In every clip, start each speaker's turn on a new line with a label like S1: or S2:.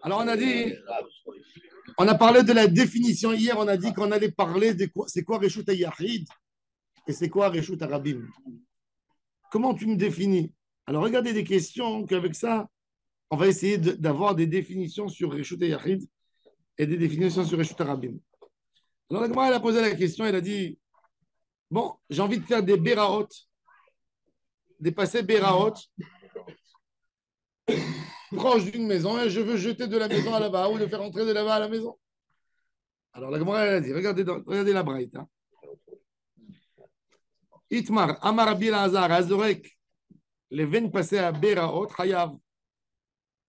S1: Alors, on a parlé de la définition hier, on a dit qu'on allait parler de quoi, c'est quoi Reshut Yahid et c'est quoi Reshut Arabim. Comment tu me définis? Alors, regardez des questions qu'avec ça, on va essayer d'avoir des définitions sur Reshut Yahid et des définitions sur Reshut Arabim. Alors, la Gemara, elle a posé la question, elle a dit, bon, j'ai envie de faire des Beraot, des passés Beraot, proche d'une maison, et je veux jeter de la maison à là-bas ou de faire entrer de là-bas à la maison. Alors, la Gemara, elle a dit, regardez la braïta. Hein. Itmar, Amar Abi Lazar, Azorek, les veines passées à Beraot, Chayav.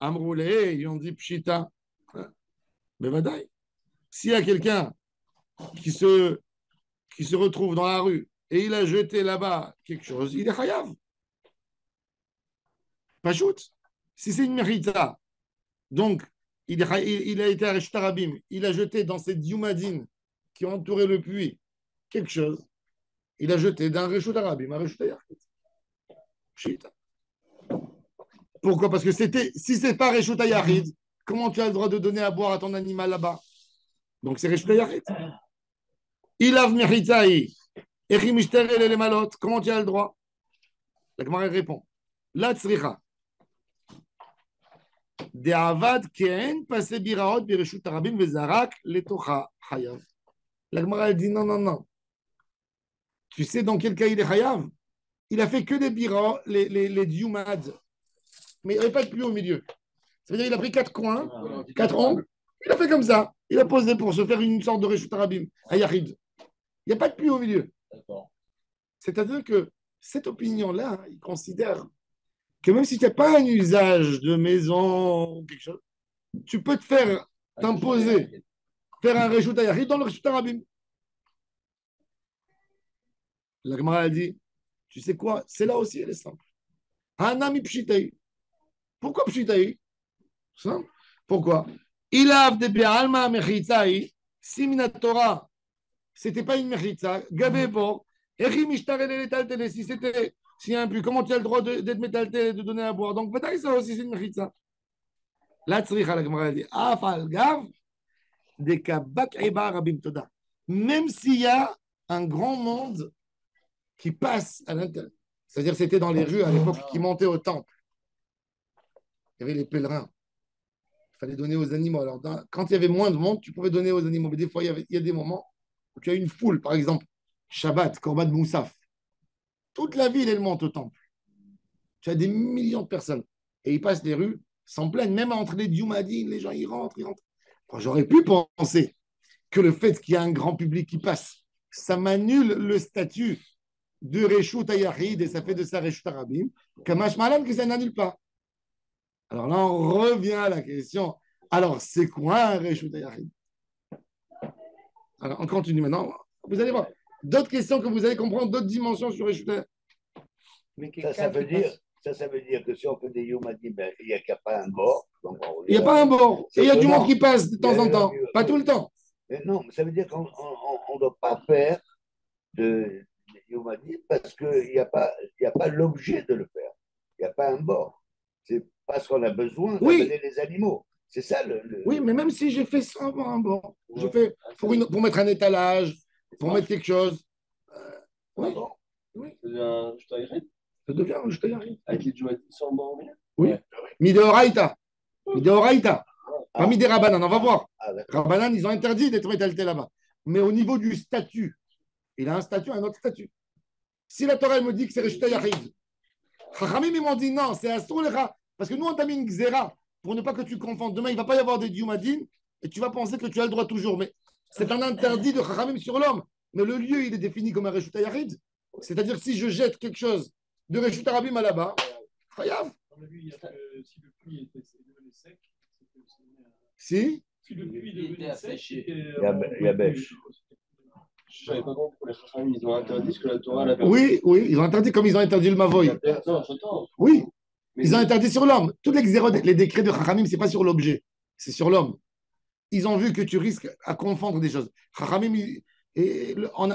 S1: Amroulé, ils ont dit Pshita. Mais vadaï. S'il y a quelqu'un qui se retrouve dans la rue et il a jeté là-bas quelque chose, il est Chayav. Pas shoot. Si c'est une mérita, donc il a été à Reshtarabim, il a jeté dans ces diumadines qui ont entouré le puits quelque chose, il a jeté d'un Reshut Arabim à Reshut Yahid. Pshita. Pourquoi? Parce que si c'est pas Reshut Yahid, comment tu as le droit de donner à boire à ton animal là-bas? Donc c'est Reshut Yahid. Ilav Mechitaï, Echim Ishterel les malot, comment tu as le droit? La Gemara répond. La tzricha. De avad ken passé biraot bireshut arabim vezarak letocha hayav. La Gemara dit non, non, non. Tu sais dans quel cas il est hayav? Il a fait que des biraot, les diumad. Mais il n'y avait pas de pluie au milieu. Ça veut dire qu'il a pris 4 coins, 4 angles. Il a fait comme ça. Il a posé pour se faire une sorte de reshut arabim, à Yahid. Il n'y a pas de pluie au milieu. C'est-à-dire que cette opinion-là, il considère que même si tu n'as pas un usage de maison ou quelque chose, tu peux te faire t'imposer, faire un reshut Yahid dans le reshut arabim. La Gemara a dit, tu sais quoi, c'est là aussi, elle est simple. Hanami pshitaï. Pourquoi pshitaï? Simple. Pourquoi? Il a de be'alma mechitzaï, si mina Torah, c'était pas une mechitza, gabebo, si c'était, s'il y a un puits, comment tu as le droit d'être métalté et de donner à boire? Donc, peut-être ça aussi, c'est une mechitza. La tzricha, la Gemara dit, afal gav, de kabak eba rabim toda. Même s'il y a un grand monde qui passe à l'intérieur, c'est-à-dire c'était dans les rues à l'époque qui montaient au temple. Il y avait les pèlerins. Il fallait donner aux animaux. Alors, quand il y avait moins de monde, tu pouvais donner aux animaux. Mais des fois, il y a des moments où tu as une foule, par exemple, Shabbat, Korban Moussaf. Toute la ville, elle monte au temple. Tu as des millions de personnes. Et ils passent les rues sans plaindre, même entre les Djoumadines, les gens, ils rentrent. Enfin, j'aurais pu penser que le fait qu'il y a un grand public qui passe, ça m'annule le statut de Reshut Yahid et ça fait de ça Reshut Arabim. Kamash Malan, que ça n'annule pas. Alors là, on revient à la question. Alors, c'est quoi un Reshut Yahid? Alors, on continue maintenant. Vous allez voir d'autres questions que vous allez comprendre, d'autres dimensions sur Reshut Yahid.
S2: Ça veut dire que si on fait des Yomadim, ben, il n'y a pas un bord.
S1: Il n'y a pas un bord. Et il y a du monde qui passe de temps en temps. Pas tout le temps.
S2: Mais non, ça veut dire qu'on ne doit pas faire de Yomadim parce qu'il n'y a pas l'objet de le faire. Il n'y a pas un bord. C'est parce qu'on a besoin d'amener les animaux. C'est ça
S1: Oui, mais même si j'ai fait sans avoir un bord, je fais pour mettre un étalage, pour mettre quelque chose. Oui. Ça devient un Reshut Yahid.
S3: Avec les Djoumadines sans bord au milieu?
S1: Oui. Mideoraita. Mideoraita. Pas Midé Rabanan, on va voir. Rabanan, ils ont interdit d'être métalté là-bas. Mais au niveau du statut, il a un statut, un autre statut. Si la Torah elle me dit que c'est Reshut Yahid, Chachamim, ils m'ont dit non, c'est Asur Lecha. Parce que nous, on t'a mis une Xéra pour ne pas que tu confondes. Demain, il ne va pas y avoir des Djoumadines et tu vas penser que tu as le droit toujours. Mais c'est un interdit de Chachamim sur l'homme. Mais le lieu, il est défini comme un Reshut Yahid. C'est-à-dire si je jette quelque chose de Reshut Arabim à là-bas, Chayav.
S3: Si le puits était devenu sec,
S1: Si
S3: le puits devenait sec,
S2: il y a bêche.
S3: Je savais pas compris pour les Chachamim, ils ont interdit ce que la Torah l'avait.
S1: Oui, ils ont interdit comme ils ont interdit le Mavoy. Oui, ils ont interdit sur l'homme. Tous les décrets de Chachamim, ce n'est pas sur l'objet, c'est sur l'homme. Ils ont vu que tu risques à confondre des choses. Chachamim,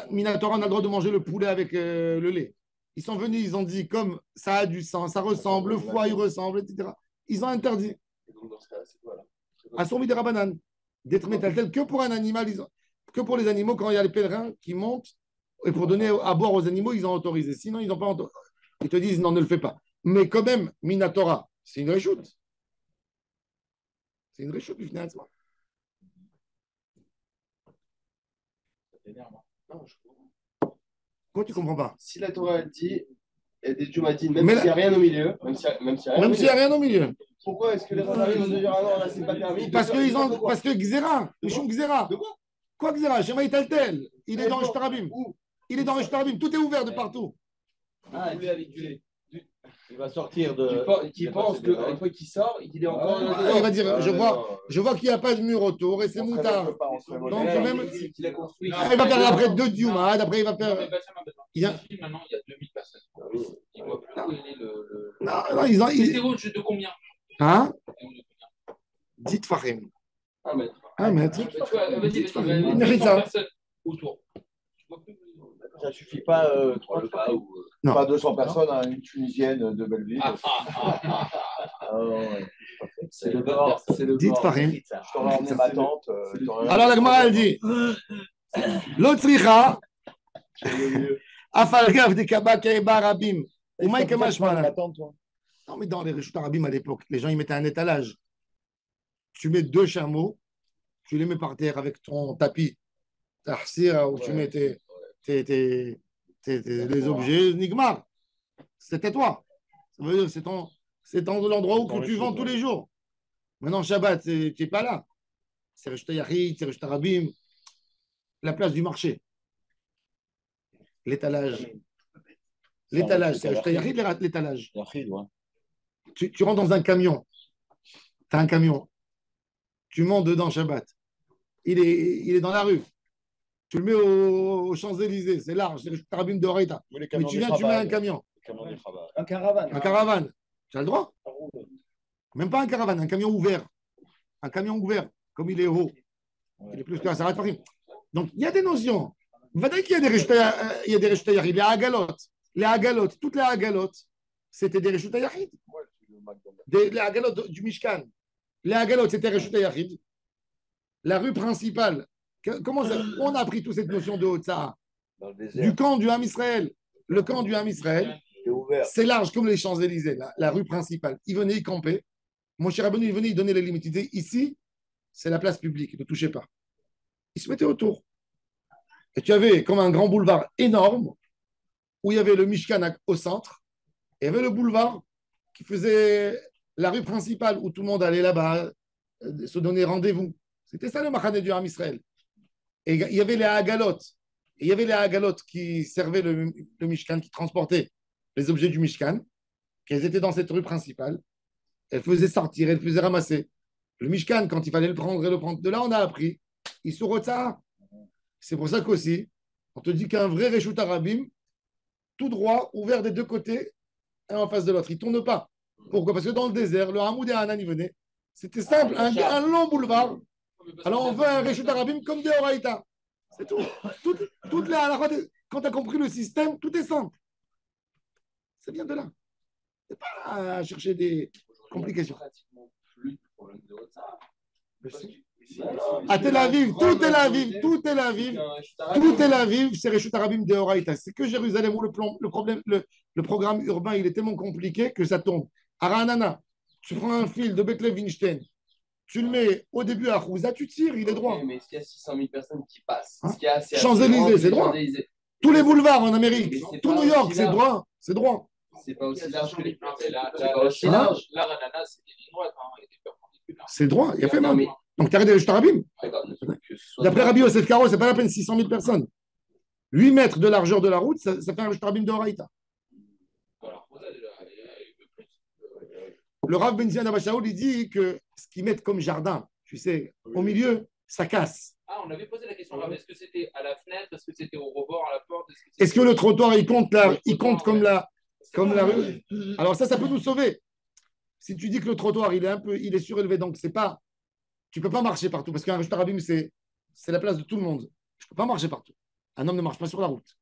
S1: Minatora, on a le droit de manger le poulet avec le lait. Ils sont venus, ils ont dit, comme ça a du sang, ça ressemble, le foie, il ressemble, etc. Ils ont interdit.
S3: Et donc, dans ce cas-là, c'est quoi là?
S1: Assourmi des rabanan. D'être métaltel que pour un animal, que pour les animaux, quand il y a les pèlerins qui montent, et pour donner à boire aux animaux, ils ont autorisé. Sinon, ils n'ont pas autorisé. Ils te disent non, ne le fais pas. Mais quand même, Minatora, c'est une réchoute. C'est une réchoute du financement. Quoi, tu comprends pas?
S3: Si la Torah elle dit, et des Jumadines, même s'il n'y a rien au milieu, même s'il
S1: n'y a rien au milieu.
S3: Pourquoi est-ce que les Ravarim vont dire ah non, là c'est pas permis?
S1: Parce que Xéra, le chou Xéra.
S3: De quoi?
S1: Quoi Xéra? Shema Italtel. Il est dans le Shtarabim. Il est dans le Shtarabim. Tout est ouvert de partout.
S3: Ah, il avec du lait.
S2: Il va sortir de.
S3: Qui pense qu'une fois qu'il sort, il est encore.
S1: Il va dire je vois qu'il n'y a pas de mur autour et c'est moutard. Donc, même. Il va faire après 2 Diumad. Après, il va faire.
S4: Maintenant, il y a 2000 personnes. Ils ne voient plus où est le.
S1: Non, ils ont.
S4: C'était au jeu de combien?
S1: Hein? Dites Farim.
S4: 1 mètre.
S1: 1 mètre.
S4: Vas-y, personnes autour.
S2: Ça ne suffit pas, pas 200 personnes à une Tunisienne de Belleville.
S3: C'est le bord.
S1: Dites Farim.
S2: Je t'aurais emmené ma tante.
S1: Alors la Gemara, elle dit L'Otricha, Afalgav de Kabak et Barabim. Ou Maïk Mashmana. Non, mais dans les Réchut Arabim à l'époque, les gens ils mettaient un étalage. Tu mets 2 chameaux, tu les mets par terre avec ton tapis, où tu mets les objets, Nigmar. C'était toi. Ça veut dire que c'est l'endroit où tu vends tous les jours. Maintenant, Shabbat, tu n'es pas là. C'est Réchut Yachid, c'est Réchut Arabim. La place du marché. L'étalage. L'étalage, c'est Réchut Yachid, l'étalage. Tu rentres dans un camion. Tu as un camion. Tu montes dedans Shabbat. Il est dans la rue. Tu le mets aux Champs-Élysées. C'est large. C'est le Tarabim de Horaïta. Mais tu viens, tu mets un camion.
S3: Un caravane.
S1: Un caravane. Tu as le droit? Même pas un caravane, un camion ouvert. Un camion ouvert, comme il est haut. Il est plus que ça. Donc, il y a des notions. Vous voyez qu'il y a des Réchut Yachid. Les Hagalot. Toutes les Hagalot, c'était des Réchut Yachid. Les Hagalot du Mishkan. Les Hagalot, c'était Réchut Yachid. La rue principale. Comment ça, on a appris toute cette notion de Hotza? Du camp du Ham Israël. Le camp du Ham Israël, c'est large comme les Champs-Élysées, la rue principale. Ils venaient y camper. Mon cher Rabbeinu, il venait y donner les limites. Il disait ici, c'est la place publique, ne touchez pas. Ils se mettaient autour. Et tu avais comme un grand boulevard énorme où il y avait le Mishkan au centre et il y avait le boulevard qui faisait la rue principale où tout le monde allait là-bas se donner rendez-vous. C'était ça le Machané du Ham Israël. Et il y avait les Hagalot. Et il y avait les Hagalot qui servaient le Mishkan, qui transportaient les objets du Mishkan, qu'elles étaient dans cette rue principale. Elles faisaient sortir, elles faisaient ramasser. Le Mishkan, quand il fallait le prendre et le prendre, de là, on a appris. Ils sont ça. C'est pour ça qu'aussi, on te dit qu'un vrai Réchut Arabim, tout droit, ouvert des 2 côtés, un en face de l'autre. Il ne tourne pas. Pourquoi? Parce que dans le désert, le Hamoud et Hanan, ils venaient. C'était simple, un long boulevard. Alors on veut un Réchut Arabim comme des Horaïta. C'est tout. Toute quand tu as compris le système, tout est simple. Ça vient de là. C'est pas à chercher des complications. À Tel Aviv, tout Tel Aviv, c'est Réchut Arabim de Horaïta. C'est que Jérusalem où le programme urbain, il est tellement compliqué que ça tombe. À Ranana, tu prends un fil de Bethlehem-Winstein, tu le mets au début à Chouza, tu tires, il est droit.
S3: Mais est-ce qu'il y a 600 000 personnes qui passent?
S1: Champs-Élysées, c'est droit. Tous les boulevards en Amérique, tout New York, c'est droit. C'est droit.
S3: C'est pas aussi large que les plans.
S4: Là, Ranana, c'est des lignes droites.
S1: C'est droit, il y a fait mal. Donc, tu arrêtes des Réchut Arabim. D'après Rabbi Yosef Karo, c'est pas la peine 600 000 personnes. 8 mètres de largeur de la route, ça fait un Réchut Arabim de Horaïta. Le Rav Ben Zion Abashaoul, il dit que ce qu'ils mettent comme jardin, tu sais, au milieu, ça casse.
S4: Ah, on avait posé la question là. Est-ce que c'était à la fenêtre? Est-ce que c'était au rebord, à la porte?
S1: Est-ce que le trottoir, il compte comme la rue? Alors ça peut nous sauver. Si tu dis que le trottoir, il est surélevé, donc c'est pas, tu peux pas marcher partout, parce qu'un Réchut Arabim, c'est la place de tout le monde. Je peux pas marcher partout. Un homme ne marche pas sur la route.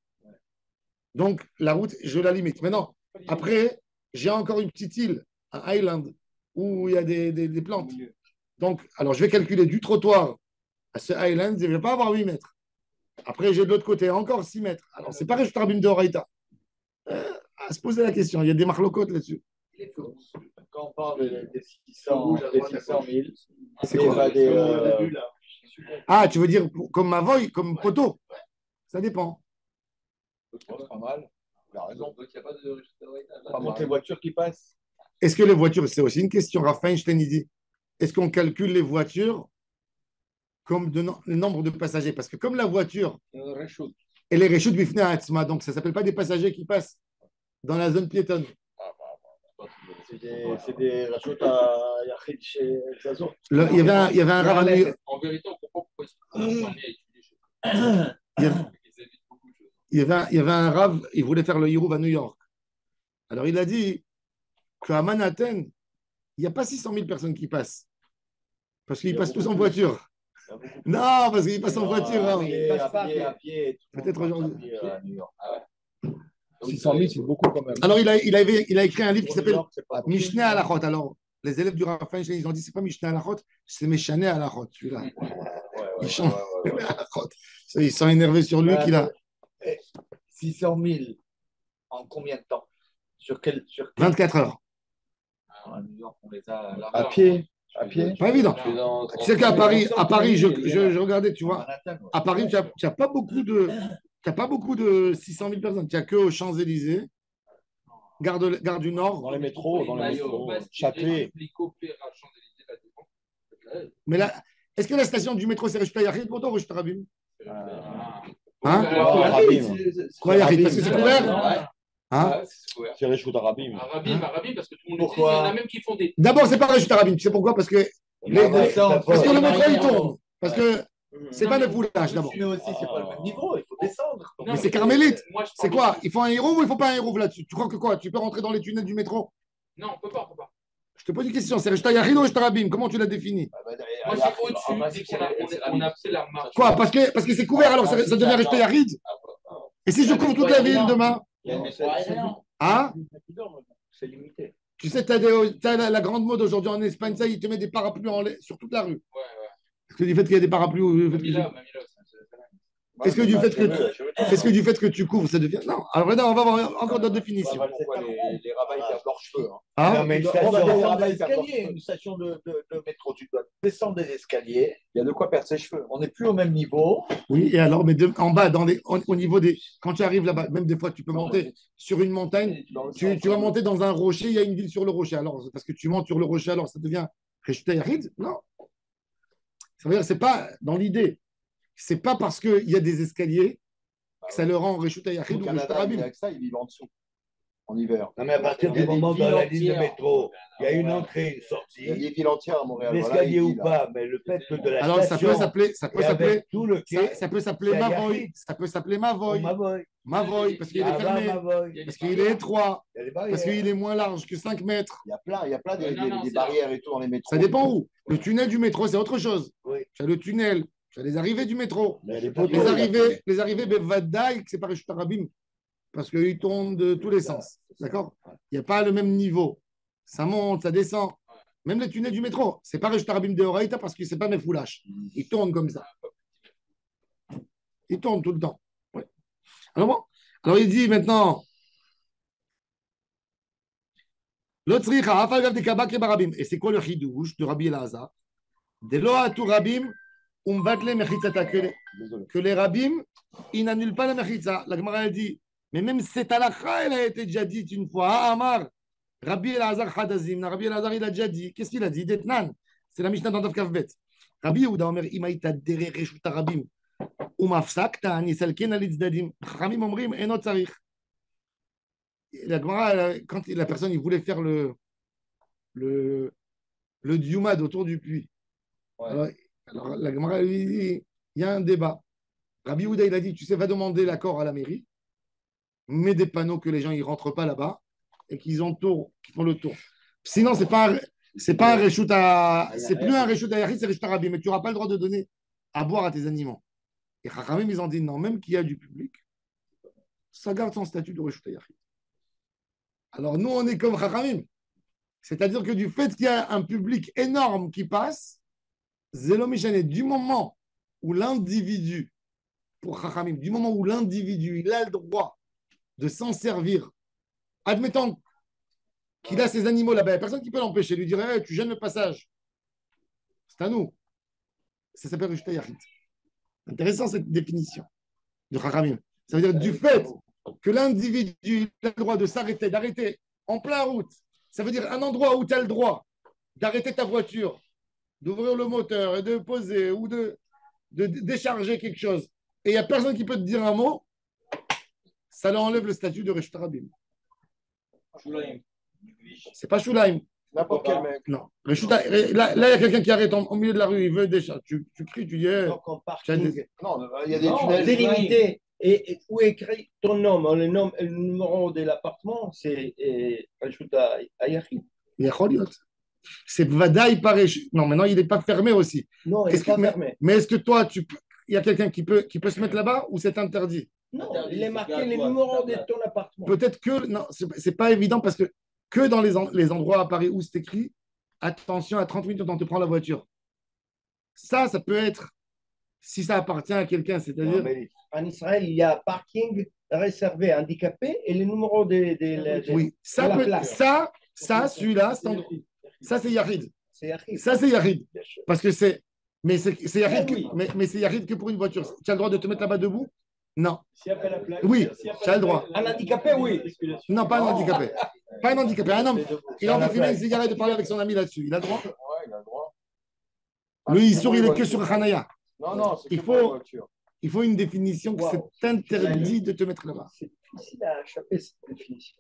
S1: Donc la route, je la limite. Maintenant, après, j'ai encore une petite île, un island, où il y a des plantes. Donc, alors je vais calculer du trottoir à ce Highland, je ne vais pas avoir 8 mètres. Après, j'ai de l'autre côté encore 6 mètres. Alors, c'est pas Reshut Rabim de Horaïta. À se poser la question, il y a des marlocotes là-dessus.
S5: Quand on parle des 600 000,
S1: C'est
S5: il
S1: quoi
S5: va des.
S1: Ah, tu veux dire comme Mavoy, comme poteau? Ça dépend.
S5: C'est pas mal. Il a raison.
S4: Donc, il n'y a pas de résultat.
S5: Par contre, les voitures qui passent.
S1: Est-ce que les voitures, c'est aussi une question, Raphaël Einstein il dit, est-ce qu'on calcule les voitures comme le nombre de passagers? Parce que comme la voiture, elle est réchoute bifnei ha'atzma, donc ça ne s'appelle pas des passagers qui passent dans la zone piétonne.
S5: C'est des rachats à Yachid chez Zazo.
S1: Il y avait un rabbin à New York.
S4: En vérité, on comprend pourquoi ils sont amenés à étudier chez eux. Ils évitent beaucoup de choses.
S1: Il y avait un rave, il voulait faire le Hirouv à New York. Alors il a dit qu'à Manhattan, il n'y a pas 600 000 personnes qui passent. Parce qu'ils passent tous en voiture. Non, parce qu'ils passent en voiture. Hein.
S5: À pied.
S1: Peut-être aujourd'hui.
S5: 600 000, c'est beaucoup quand même.
S1: Alors, il a écrit un livre qui s'appelle Mishneh Halachot. Alors, les élèves du Rav Feinstein, ils ont dit c'est pas Mishneh Halachot, c'est Meshaneh Halachot, celui-là. Ils chantent Halachot. Ils sont énervés sur lui qu'il a.
S5: 600 000 en combien de temps? Sur quel
S1: 24 heures.
S4: À New York, on les a
S5: À pied. À pied.
S1: Pas évident. Tu sais qu'à Paris, je regardais, tu vois, à Paris, tu n'as pas beaucoup de. Tu n'as pas beaucoup de 600 000 personnes. Tu n'as que aux Champs-Élysées, Gare du Nord.
S5: Dans les métros, Châtelet.
S1: Mais là, est-ce que la station du métro, c'est Reshut Yachid ou Reshut Rabim? Quoi, Yachid? Parce que c'est couvert?
S5: C'est Reshut Rabim.
S4: Rabim, parce que tout le monde utilise. Il y en a même qui font des.
S1: D'abord, c'est pas Reshut Rabim. Tu sais pourquoi? Parce que le métro, il tourne. Parce que c'est pas le boulage d'abord.
S5: Mais aussi, c'est pas le même niveau, il faut descendre.
S1: Mais c'est carmélite. C'est quoi? Il faut un héros ou il faut pas un héros là-dessus? Tu crois que quoi? Tu peux rentrer dans les tunnels du métro?
S4: Non, on peut pas.
S1: Je te pose une question. C'est Reshut Yachid ou Reshut Rabim? Comment tu l'as défini?
S4: Moi, c'est au-dessus. On a fait la marche.
S1: Quoi? Parce que c'est couvert, alors ça devient Reshut Yachid? Et si je couvre toute la ville demain? Hein?
S5: C'est limité.
S1: Tu sais, tu as la grande mode aujourd'hui en Espagne, ça, ils te mettent des parapluies sur toute la rue.
S4: Ouais.
S1: Est-ce que du fait qu'il y a des parapluies. Est-ce que du fait que tu couvres, ça devient. Non, alors maintenant, on va avoir encore d'autres définitions.
S5: Les rabbins, ils perdent leurs cheveux.
S1: Hein?
S5: Mais une station de métro, tu dois descendre des escaliers. Il y a de quoi perdre ses cheveux. On n'est plus au même niveau.
S1: Oui, et alors, mais en bas, au niveau des. Quand tu arrives là-bas, même des fois, tu peux monter sur une montagne, tu vas monter dans un rocher, il y a une ville sur le rocher. Alors, parce que tu montes sur le rocher, alors ça devient Reshut Yachid? Non. Ça veut dire, c'est pas dans l'idée. C'est pas parce qu'il y a des escaliers que ça le rend Reshut Yachid ou Reshut Rabim.
S5: Avec ça, ils vivent en dessous, en hiver.
S2: Non, mais à partir du moment où dans la ligne de métro, il y a une entrée, une sortie.
S5: Il y a des villes entières à Montréal.
S2: L'escalier ou pas, mais le fait que de la
S1: Alors,
S2: station.
S1: ça peut s'appeler
S2: tout le quai.
S1: ça peut s'appeler Mavoy. Ça peut s'appeler Mavoy. Mavoy, parce qu'il est fermé. Parce qu'il est étroit. Parce qu'il est moins large que 5 mètres.
S5: Il y a plein des barrières et tout dans les métros.
S1: Ça dépend où. Le tunnel du métro, c'est autre chose.
S2: Oui.
S1: Tu as le tunnel, tu as les arrivées du métro. Les arrivées, Bevadaï, c'est pas Reshut Rabim. Parce qu'ils tournent de tous les sens. D'accord? Il n'y a pas le même niveau. Ça monte, ça descend. Même les tunnels du métro, c'est pas Reshut Rabim de Horaïta parce que c'est pas mes foulaches. Ils tournent comme ça. Ils tournent tout le temps. Ouais. Alors bon. Alors il dit maintenant. Et c'est quoi le chidouche de Rabbi Elazar? De l'oatu Rabim, que les Rabbim, ils n'annulent pas la mechitza. La Gemara dit, mais même cette halakha, elle a été déjà dite une fois. Amar, Rabbi Elazar Hadazim, Rabbi Elazar, il a déjà dit. Qu'est-ce qu'il a dit? Detnan. C'est la Mishnah dans Dov Kavbet. Rabbi Yehuda Omer, Imaïta dere reshut Rabim, umafsakta, nisalken alitzdadim. Chachamim omrim, enot tzarich. La Gemara, quand la personne il voulait faire le diumad autour du puits, alors la Gemara lui dit il y a un débat. Rabbi Yehuda il a dit tu sais, va demander l'accord à la mairie, mets des panneaux que les gens ne rentrent pas là-bas et qu'ils font le tour. Sinon, c'est pas un reshut c'est plus un reshut à Yachid, c'est reshut à Rabbi, mais tu n'auras pas le droit de donner à boire à tes animaux. Et Chachamim, ils ont dit non, même qu'il y a du public, ça garde son statut de reshut à Yachid. Alors nous, on est comme Chachamim. C'est-à-dire que du fait qu'il y a un public énorme qui passe, Zélo Michane, du moment où l'individu, pour Chachamim, du moment où l'individu, il a le droit de s'en servir, admettons qu'il a ses animaux là-bas, il n'y a personne qui peut l'empêcher, lui dire hey, tu gênes le passage. C'est à nous. Ça s'appelle Rishta Yachid. Intéressant cette définition de Chachamim. Ça veut dire du fait que l'individu a le droit de s'arrêter, d'arrêter en plein route. Ça veut dire un endroit où tu as le droit d'arrêter ta voiture, d'ouvrir le moteur et de poser ou de décharger quelque chose. Et il n'y a personne qui peut te dire un mot, ça leur enlève le statut de Rishta Rabim. C'est pas Shulaim.
S3: N'importe quel mec.
S1: Non. Là, il y a quelqu'un qui arrête au milieu de la rue, il veut décharger. Tu cries, tu dis.
S5: Donc, en parking,
S3: Non, il y a des tunnels.
S5: délimité. Et où est écrit ton nom, le numéro de l'appartement, c'est ajoute à Yachid.
S1: Il y a Choliot. C'est Vadaï pareil. Non, maintenant, il n'est pas fermé aussi.
S5: Non, il n'est pas fermé.
S1: Mais est-ce que toi, il y a quelqu'un qui peut se mettre là-bas ou c'est interdit?
S5: Non, il est marqué le numéro de ton appartement.
S1: Peut-être que. Non, c'est pas évident parce que dans les endroits à Paris où c'est écrit, attention, à 30 minutes, on te prend la voiture. Ça peut être, si ça appartient à quelqu'un, c'est-à-dire.
S5: En Israël, il y a parking réservé handicapé et le numéro de
S1: oui, ça,
S5: de la
S1: peut,
S5: plaque.
S1: ça celui-là, ça c'est Yahid.
S5: C'est Yachid.
S1: Ça c'est Yahid. Parce que c'est. Mais c'est Yahid,
S5: oui.
S1: mais c'est Yahid que pour une voiture. Tu as le droit de te mettre là-bas debout? Non.
S5: Plaque,
S1: oui, tu as le droit.
S5: Un handicapé, oui.
S1: Non, pas un handicapé. Pas un handicapé. Un homme. Il a envie de fumer une cigarette et de parler avec son ami là-dessus. Il a le droit?
S3: Ouais, il a le droit.
S1: Le Issour, il est que sur Hanaya.
S3: Non, c'est que pour la voiture.
S1: Il faut une définition que c'est interdit de te mettre là-bas.
S5: C'est difficile à échapper cette définition.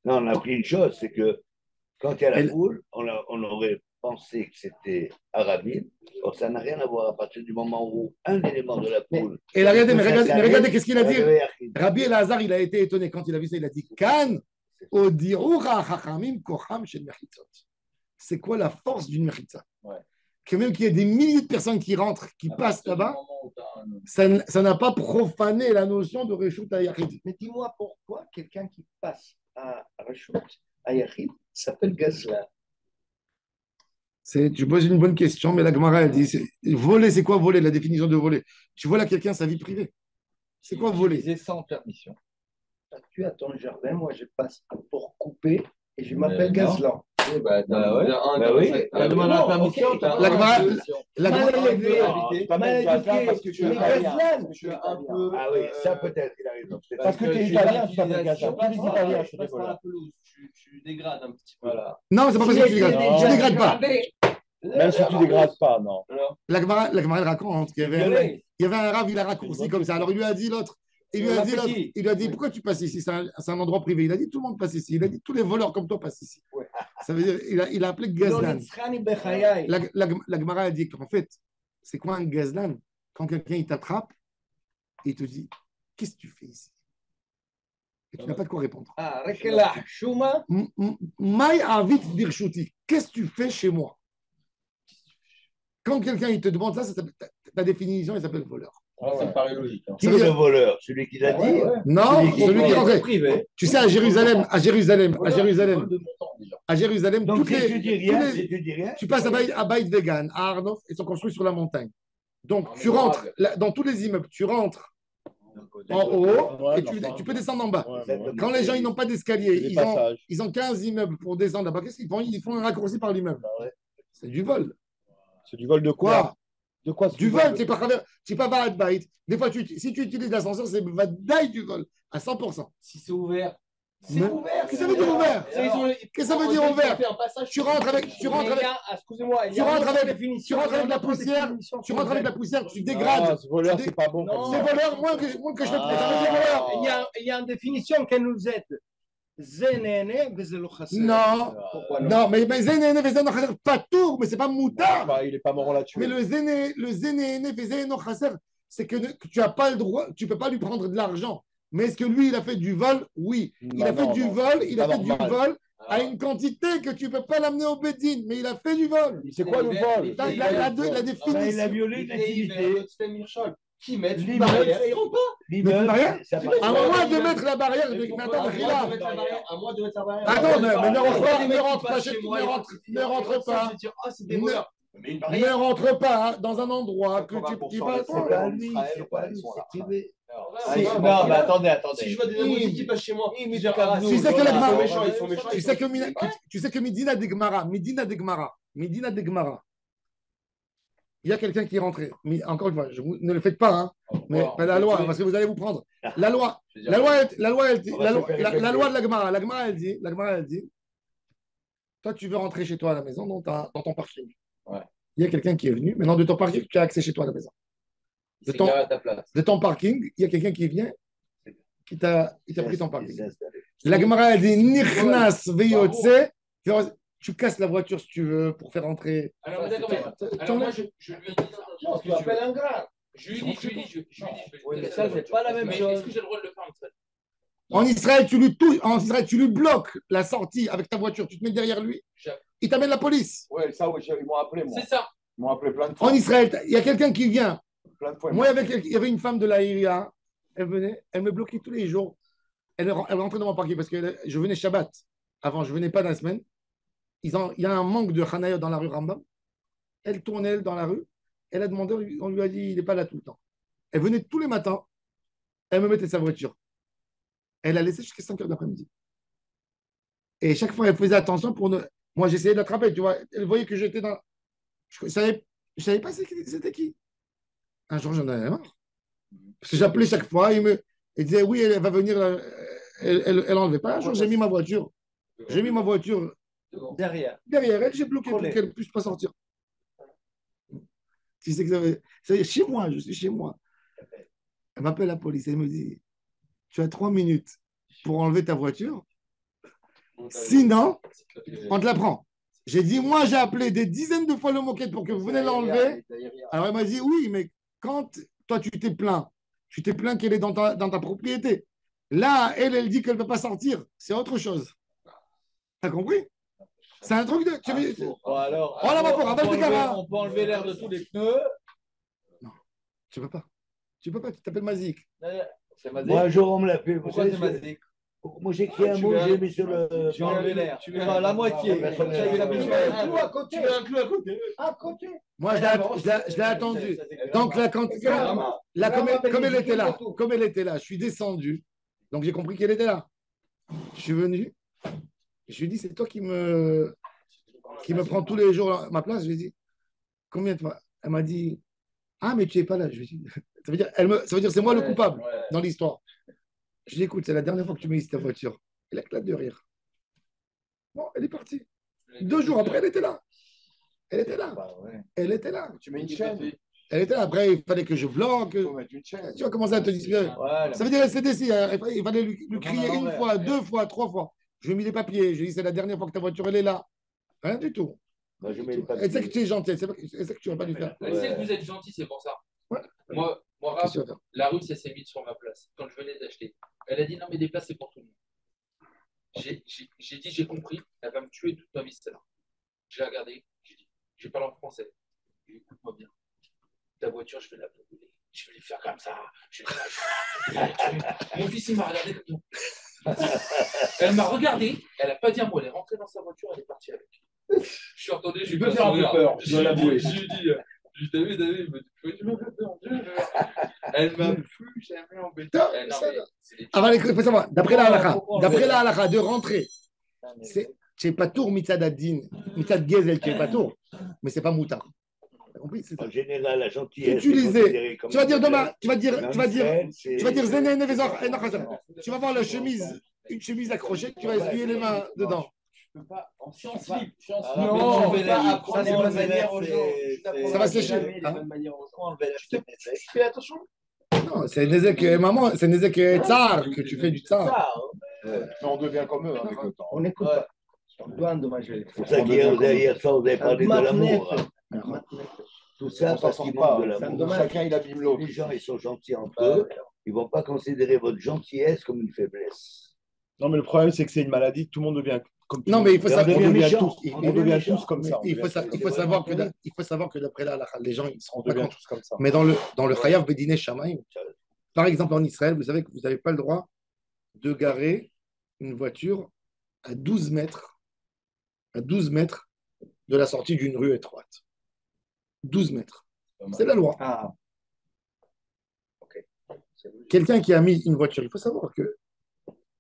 S2: Non, on a appris une chose, c'est que quand il y a la foule, on aurait pensé que c'était Arabim. Or, ça n'a rien à voir à partir du moment où un élément de la foule.
S1: Et regardez qu'est-ce qu'il a dit. Rabbi Elazar, il a été étonné quand il a vu ça. Il a dit Kan odirucha chachamim kocham shel mechitzot. C'est quoi la force d'une mechitza? Que même qu'il y ait des milliers de personnes qui rentrent, qui passent là-bas, ça n'a pas profané la notion de Reshut HaYachid.
S5: Mais dis-moi pourquoi quelqu'un qui passe à Reshut HaYachid s'appelle Gazlan?
S1: Tu poses une bonne question, mais la Gemara, elle dit voler, c'est quoi voler? La définition de voler. Tu voles à quelqu'un sa vie privée. C'est quoi voler?
S5: C'est sans permission. Tu as ton jardin, moi je passe pour couper et je m'appelle Gazlan.
S3: Oui, bah oui.
S5: La demande la permission.
S1: Mal
S5: élevé,
S3: mal éduqué, parce que tu es
S5: Gazlan.
S2: Ah oui, ça peut-être, il a raison.
S3: Parce que tu es italien, tu t'appelles Gazlan. Tous les Italiens,
S4: je reste dans la pelouse, tu dégrades un petit peu.
S3: Voilà.
S1: Non, c'est pas parce que tu dégrades. Tu dégrades pas.
S3: Même si tu dégrades pas, non.
S1: La Gemara, elle raconte qu'il y avait un rave, il a raccourci comme ça. Alors il lui a dit l'autre. Il lui a dit pourquoi tu passes ici? C'est un endroit privé. Il a dit tout le monde passe ici. Il a dit tous les voleurs comme toi passent ici. Ouais. Ça veut dire il a appelé Gazlan. La Gemara a dit qu'en fait, c'est quoi un Gazlan? Quand quelqu'un il t'attrape et il te dit qu'est-ce que tu fais ici? Et tu n'as pas de quoi répondre. Maï avit birshuti. Qu'est-ce que tu fais chez moi? Quand quelqu'un il te demande ça, ta définition, il s'appelle voleur.
S3: Ça me paraît logique.
S2: Qui est le voleur? Celui qui l'a dit?
S1: Non, celui qui est rentré. Tu sais, à Jérusalem, tu passes à Beit Vegan, à Arnof, ils sont construits sur la montagne. Donc, tu rentres dans tous les immeubles, tu rentres en haut et tu peux descendre en bas. Quand les gens ils n'ont pas d'escalier, ils ont 15 immeubles pour descendre là-bas, qu'est-ce qu'ils font? Ils font un raccourci par l'immeuble. C'est du vol.
S3: C'est du vol de quoi? De quoi?
S1: Du vol, tu n'es pas Vaad Bait. Des fois, si tu utilises l'ascenseur, c'est Vadaï du vol, à 100%.
S4: Si c'est ouvert.
S1: C'est ouvert. Qu'est-ce que ça veut dire ouvert? Qu'est-ce que ça veut dire ouvert? Tu rentres avec la poussière, tu dégrades.
S3: Ce voleur, c'est pas bon.
S1: C'est voleur, moins que je fais. Ça veut dire voleur.
S5: Il y a une définition qui nous aide.
S1: Non, mais Zénéné, pas tour, mais c'est pas moutard.
S3: Il n'est pas mort là-dessus.
S1: Mais le Zénéné, c'est que tu n'as pas le droit, tu ne peux pas lui prendre de l'argent. Mais est-ce que lui, il a fait du vol? Oui. Il a fait du vol à une quantité que tu ne peux pas l'amener au Bédine, mais il a fait du vol.
S3: C'est quoi le vol?
S1: La définition.
S5: Il a violé une activité.
S3: qui mettent une
S2: L'immeuble.
S3: barrière et ils rentrent pas.
S2: L'immeuble,
S1: barrière
S2: ça
S1: À
S2: appartient
S1: un
S2: à
S1: moment de
S2: l'immeuble.
S1: mettre la barrière,
S3: Mais
S1: mais
S3: pourquoi
S1: attends,
S3: à
S1: mais
S3: moi
S1: là.
S3: de mettre la barrière, à moi de mettre la barrière.
S1: Attends, mais ne rentre pas,
S3: Les
S1: ne
S3: mecs qui
S1: rentre pas
S3: passent
S1: chez
S3: chez moi,
S1: ne rentre pas.
S3: Je vais dire, ah, c'est des
S1: Ne-
S3: voleurs. Mais une
S1: Ne
S3: barrière.
S1: rentre pas dans un endroit que tu
S3: 80%
S1: vas
S3: des
S2: C'est
S3: problèmes.
S2: pas
S1: pas.
S2: à lui, c'est pas à lui, c'est privé.
S5: Non, mais attendez.
S3: Si je vois des Amoutis qui passent chez moi,
S5: Oui, mais
S3: je dis,
S5: calme-nous,
S1: Tu sais que
S5: Jonas,
S1: les
S3: ils sont
S1: Gemara-
S3: méchants, ils sont méchants.
S1: tu sais que Medina de Gemara, il y a quelqu'un qui est rentré. Mais encore une fois, ne le faites pas, hein. Mais la loi, parce que vous allez vous prendre. La loi, la loi, la loi, elle dit-
S2: On va se faire
S1: la
S2: répéter.
S1: loi de la Gemara, elle dit, toi, tu veux rentrer chez toi à la maison dans ton parking.
S3: Ouais.
S1: Il y a quelqu'un qui est venu. Maintenant, de ton parking, tu as accès chez toi à la maison. De
S4: C'est
S1: ton,
S4: garé à ta place.
S1: de ton parking, il y a quelqu'un qui vient, il t'a pris ton
S2: Il
S1: parking.
S2: s'est installé.
S1: La Gemara, elle dit, Nichnas veyotse, tu casses la voiture si tu veux pour faire rentrer.
S4: Alors, mais d'accord, mais- alors moi, je lui ai dit,
S3: Non, tu appelles un gars.
S4: je lui ai dit, je vais lui
S5: Oui, mais
S4: laisser
S5: ça,
S4: la
S5: c'est
S4: voiture.
S5: pas la même
S4: Mais
S5: chose.
S4: est-ce que j'ai le droit de le faire, Mitzvah?
S1: En Israël, tu lui bloques la sortie avec ta voiture, tu te mets derrière lui, il t'amène la police.
S3: Ouais, ça, ouais, ils m'ont appelé, moi.
S4: C'est ça.
S3: Ils m'ont appelé plein de fois.
S1: En Israël, il y a quelqu'un qui vient.
S3: Plein de fois.
S1: Moi, il y avait une femme de la Iria, elle venait, elle me bloquait tous les jours. Elle rentrait dans mon parking parce que je venais Shabbat. Avant, je ne venais pas dans la semaine. Il y a un manque de Hanayot dans la rue Rambam. Elle tournait elle, dans la rue. Elle a demandé, on lui a dit, il n'est pas là tout le temps. Elle venait tous les matins. Elle me mettait sa voiture. Elle a laissé jusqu'à 5 heures d'après-midi. Et chaque fois, elle faisait attention pour ne. Moi, j'essayais de l'attraper, tu vois. Elle voyait que j'étais dans. Je ne savais pas c'était qui. Un jour, j'en avais marre. Parce que j'appelais chaque fois. Il disait, oui, elle va venir. Elle n'enlevait pas. Un jour, j'ai mis ma voiture. J'ai mis ma voiture
S5: Derrière.
S1: derrière elle. J'ai bloqué pour qu'elle ne puisse pas sortir. Tu sais que ça veut dire chez moi, je suis chez moi. Elle m'appelle la police. Elle me dit, tu as 3 minutes pour enlever ta voiture. Sinon, on te la prend. J'ai dit, moi, j'ai appelé des dizaines de fois le moquette pour que vous venez l'enlever. Alors, elle m'a dit, oui, mais quand toi, tu t'es plaint qu'elle est dans ta propriété. Là, elle dit qu'elle ne peut pas sortir. C'est autre chose. T'as compris? C'est un truc de.
S5: Bon, alors,
S1: Oh, là, va pour, avec les caras.
S5: on peut enlever l'air de tous les pneus.
S1: Tu peux pas. Tu peux pas, tu t'appelles Mazik.
S5: C'est ma
S2: Moi, un jour, on me l'a fait. Vous
S5: Pourquoi
S2: savez,
S5: c'est Mazik?
S2: moi, j'ai écrit un mot, j'ai mis sur le.
S5: Tu as enlevé l'air. Enfin, la moitié. Comme ça, il a mis
S3: Tu mets un clou à côté. Tu mets un clou à côté.
S2: À côté.
S1: Moi, je l'ai attendu. Donc, là, comme elle était là, je suis descendu. Donc, j'ai compris qu'elle était là. Je suis venu. Je lui ai dit, c'est toi qui me prend tous les jours à ma place. Je lui ai dit, combien de fois? Elle m'a dit, ah, mais tu n'es pas là. Je lui ai dit, ça veut dire c'est moi le coupable dans l'histoire. Je lui ai dit, écoute, c'est la dernière fois que tu m'as mis ta voiture. Elle éclate de rire. Bon, elle est partie. 2 jours après, elle était là. Elle était là. Elle était là.
S3: Tu mets une chaîne.
S1: Elle était là. Après, il fallait que je bloque.
S3: Il faut mettre une chaîne.
S1: Tu vas commencer à te disputer. Ça veut dire SDC. Il fallait lui crier 1 fois, 2 fois, 3 fois. Je lui ai mis les papiers. Je lui ai dit, c'est la dernière fois que ta voiture, elle est là. Rien du tout.
S2: Moi, je mets le papier.
S1: Elle sait que tu es gentil. Elle sait que tu ne vas pas lui faire.
S4: Elle sait que vous êtes gentil, c'est pour ça.
S1: Ouais.
S4: Moi,
S1: Qu'est-ce que
S4: Raph,
S1: tu vas faire?
S4: la rue, ça s'est mis sur ma place. Quand je venais d'acheter, elle a dit non, mais des places, c'est pour tout le monde. J'ai dit, j'ai compris, elle va me tuer toute ma vie, celle-là. J'ai regardé, j'ai dit, j'ai parlé en français. J'ai dit, écoute-moi bien, ta voiture, je vais la brûler. Je vais lui faire comme ça. Mon fils, il m'a regardé comme ça. Elle m'a regardé, elle n'a pas dit un mot, elle est rentrée dans sa voiture, elle est partie avec. Je suis entendu, j'ai
S3: peux faire un peu peur, je dois l'avouer.
S4: J'ai dit, David, tu m'as fait peur, Dieu. Elle m'a plus jamais embêté.
S1: Il faut savoir, d'après la halakha, de rentrer, c'est pas tour mitzad ad-din, mitzad gezel, tu es pas tour, mais c'est pas moutard. T'as compris? C'est ça.
S2: En général, la gentillesse.
S1: Utiliser. Tu vas dire demain, tu vas dire
S2: Zéné.
S1: tu vas voir la chemise, une chemise accrochée, tu vas essuyer les mains dedans.
S3: Je peux pas. En
S5: slip.
S3: Non,
S5: mais
S3: pas apprendre les bonnes manières aux gens.
S1: Ça va sécher.
S3: Tu fais attention.
S1: Non, c'est Nezek maman, c'est Nezek tsar que tu fais du tsar.
S3: Mais on devient comme eux avec le temps.
S6: On n'écoute pas. On doit endommager.
S2: C'est pour ça qu'hier soir, vous avez parlé de l'amour. Tout ça
S3: On s'en
S2: parce
S3: sort
S2: qu'il
S3: pas.
S2: manque de l'amour.
S3: Chacun, il abîme l'autre.
S2: Les gens, ils sont gentils entre eux. Ils ne vont pas considérer votre gentillesse comme une faiblesse.
S7: Non, mais le problème, c'est que c'est une maladie. Tout le monde devient
S5: comme
S1: Non, mais il faut
S2: Mais on
S1: savoir.
S2: devient méchant.
S5: On devient tous comme ça.
S1: Il faut savoir que d'après la halakha, les gens ils ne se
S5: On
S1: rendent pas
S5: devient
S1: compte.
S5: tous comme ça.
S1: Mais dans le Chayav Bedine Shamaim, par exemple en Israël, vous savez que vous n'avez pas le droit de garer une voiture à 12 mètres, à 12 mètres de la sortie d'une rue étroite. 12 mètres. C'est la loi.
S5: Ah, ok.
S1: Quelqu'un qui a mis une voiture, il faut savoir que